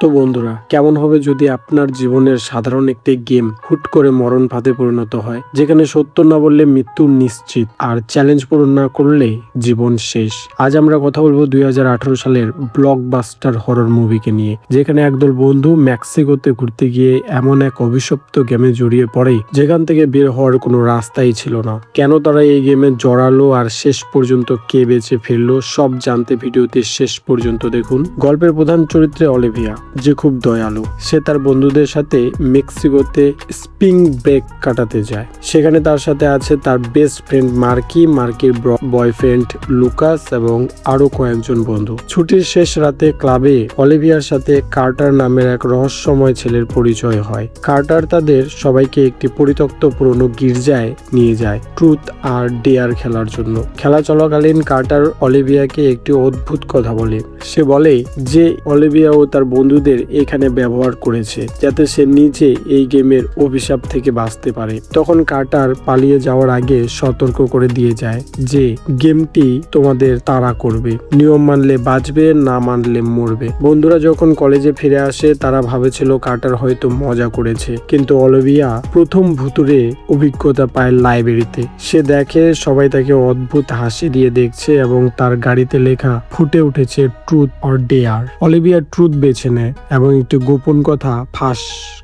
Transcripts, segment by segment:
তো বন্ধুরা, কেমন হবে যদি আপনার জীবনের সাধারণ একটি গেম হুট করে মরণ ফাঁদে পরিণত হয়, যেখানে সত্য না বললে মৃত্যু নিশ্চিত আর চ্যালেঞ্জ পূরণ না করলে জীবন শেষ। আজ আমরা কথা বলবো 2018 সালের ব্লকবাস্টার হরর মুভিকে নিয়ে, যেখানে একদল বন্ধু মেক্সিকোতে ঘুরতে গিয়ে এমন এক অভিশপ্ত গেমে জড়িয়ে পড়ে যেখান থেকে বের হওয়ার কোনো রাস্তাই ছিল না। কেন তারা এই গেমে জড়ালো আর শেষ পর্যন্ত কে বেঁচে ফিরলো, সব জানতে ভিডিওতে শেষ পর্যন্ত দেখুন। গল্পের প্রধান চরিত্রে অলিভিয়া, যে খুব দয়ালু। সে তার বন্ধুদের সাথে মেক্সিকোতে স্প্রিং ব্রেক কাটাতে যায়। সেখানে তার সাথে আছে তার বেস্ট ফ্রেন্ড মার্কির বয়ফ্রেন্ড লুকাস এবং আরো কয়েকজন বন্ধু। ছুটির শেষ রাতে ক্লাবে অলিভিয়ার সাথে কার্টার নামের এক রহস্যময় ছেলের পরিচয় হয়। কার্টার তাদের সবাইকে একটি পরিত্যক্ত পুরনো গির্জায় নিয়ে যায় ট্রুথ আর ডেয়ার খেলার জন্য। খেলা চলাকালীন কার্টার অলিভিয়াকে একটি অদ্ভুত কথা বলে। সে বলে যে অলিভিয়া ও তার বন্ধুদের এখানে ব্যবহার করেছে যাতে সে নিজে এই গেমের অভিশাপ থেকে বাঁচতে পারে। তখন কার্টার পালিয়ে যাওয়ার আগে সতর্ক করে দিয়ে যায় যে গেমটি তোমাদের তাড়া করবে, নিয়ম মানলে বাঁচবে, না মানলে মরবে। বন্ধুরা যখন কলেজে ফিরে আসে তারা ভাবেছিল কার্টার হয়তো মজা করেছে, কিন্তু অলিভিয়া প্রথম ভুতুড়ে অভিজ্ঞতা পায় লাইব্রেরিতে। সে দেখে সবাই তাকে অদ্ভুত হাসি দিয়ে দেখছে এবং তার গাড়িতে লেখা ফুটে উঠেছে truth or dare. Olivia truth বেছে নেয় এবং একটি গোপন কথা ফাঁস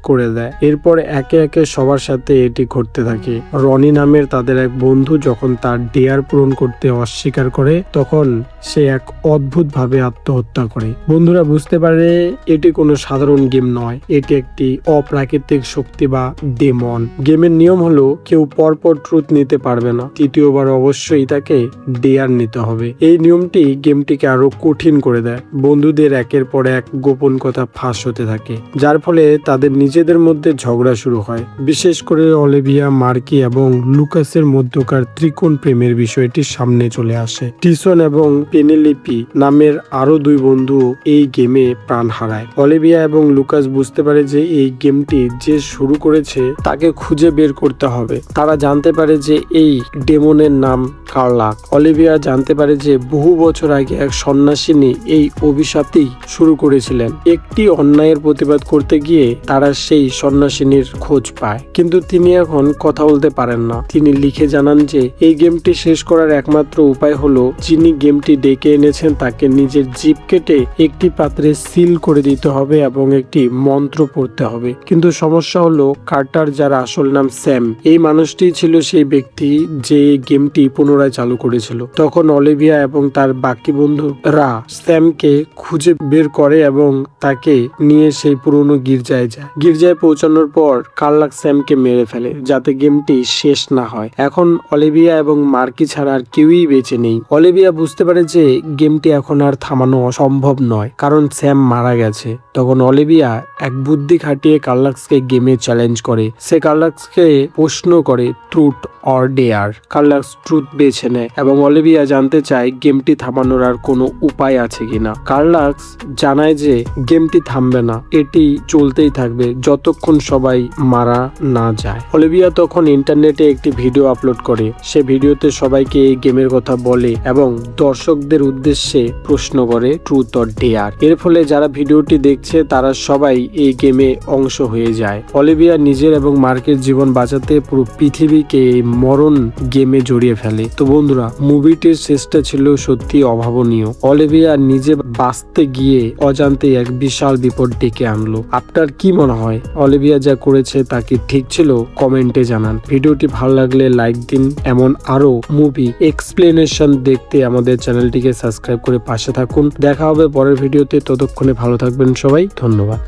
করে দেয়। এরপর একে একে সবার সাথে এটি ঘটতে থাকে। রনি নামের তাদের এক বন্ধু যখন তার ডেয়ার পূরণ করতে অস্বীকার করে, তখন সে এক অদ্ভুত ভাবে আত্মহত্যা করে। বন্ধুরা বুঝতে পারে এটি কোনো সাধারণ গেম নয়, এটি একটি অপ্রাকৃতিক শক্তি বা ডেমন। গেমের নিয়ম হলো কেউ পরপর ট্রুথ নিতে পারবে না, তৃতীয়বার অবশ্যই তাকে ডেয়ার নিতে হবে। এই নিয়মটি গেমটিকে আরো কঠিন করে দেয়। বন্ধুদের একের পর এক গোপন কথা ফাঁস হতে থাকে, যার ফলে তাদের নিজেদের মধ্যে ঝগড়া শুরু হয়। বিশেষ করে অলিভিয়া, মার্কি এবং লুকাসের মধ্যকার ত্রিকোণ প্রেমের বিষয়টি সামনে চলে আসে। টিসন এবং পেনেলিপি নামের আরো দুই বন্ধু এই গেমে প্রাণ হারায়। অলিভিয়া এবং লুকাস বুঝতে পারে যে এই গেমটি যে শুরু করেছে তাকে খুঁজে বের করতে হবে। তারা জানতে পারে যে এই ডেমনের নাম কার্লাক। অলিভিয়া জানতে পারে যে বহু বছর আগে এক সন্ন্যাসিনী এই অভিশাপটি শুরু করেছিলেন। একটি অন্যায়ের প্রতিবাদ করতে গিয়ে তারা সেই সন্ন্যাসিনীর খোঁজ পায়, কিন্তু তিনি এখন কথা বলতে পারেন না। তিনি লিখে জানান যে এই গেমটি শেষ করার একমাত্র উপায় হলো যিনি গেমটি ডেকে এনেছেন তাকে নিজের জিভ কেটে একটি পাত্রে সিল করে দিতে হবে এবং একটি মন্ত্র পড়তে হবে। কিন্তু সমস্যা হলো কার্টার, যার আসল নাম স্যাম, এই মানুষটি ছিল সেই ব্যক্তি যে গেমটি পুনরায় চালু করেছিল। তখন অলিভিয়া এবং তার বাকি বন্ধুরা স্যামকে খুঁজে বের করে এবং তাকে নিয়ে সেই পুরনো গির্জায় যায়। গির্জায় পৌঁছানোর পর কার্লাক স্যামকে মেরে ফেলে যাতে গেমটি শেষ না হয়। এখন অলিভিয়া এবং মার্কি ছাড়া আর কেউই বেঁচে নেই। অলিভিয়া বুঝতে পারে যে গেমটি এখন আর থামানো অসম্ভব নয়, কারণ স্যাম মারা গেছে। তখন অলিভিয়া এক বুদ্ধি খাটিয়ে কার্লাক্সকে গেমে চ্যালেঞ্জ করে। সে কার্লাক্সকে প্রশ্ন করে ট্রুথ অর ডেয়ার। কার্লাক্স ট্রুথ বেছে নেয় এবং অলিভিয়া জানতে চায় গেমটি থামানোর আর কোনো উপায় আছে কিনা। কার্লাক্স জানায় যে গেমটি থামবে না, এটি চলতেই থাকবে যতক্ষণ সবাই মারা না যায়। অলিভিয়া তখন ইন্টারনেটে একটি ভিডিও আপলোড করে। সে ভিডিওতে সবাইকে এই গেমের কথা বলে এবং দর্শকদের উদ্দেশ্যে প্রশ্ন করে ট্রুথ অর ডেয়ার। এর ফলে যারা ভিডিওটি দেখছে তারা সবাই এই গেমে অংশ হয়ে যায়। অলিভিয়া নিজের এবং মার্কের জীবন বাঁচাতে পুরো পৃথিবীকে এই মরণ গেমে জড়িয়ে ফেলে। তো বন্ধুরা, মুভিটির শেষটা ছিল সত্যি অভাবনীয়। অলিভিয়া নিজে বাঁচতে গিয়ে অজান্তে এক বিশাল বিপদ ডেকে আনলো। আপনার কি মনে হয় অলিভিয়া যা করেছে তা কি ঠিক ছিল? কমেন্টে জানান। ভিডিওটি ভালো লাগলে লাইক দিন। এমন আরো মুভি এক্সপ্লেনেশন দেখতে আমাদের চ্যানেলটিকে সাবস্ক্রাইব করে পাশে থাকুন। দেখা হবে পরের ভিডিওতে, ততক্ষণে ভালো থাকবেন সবাই। ধন্যবাদ।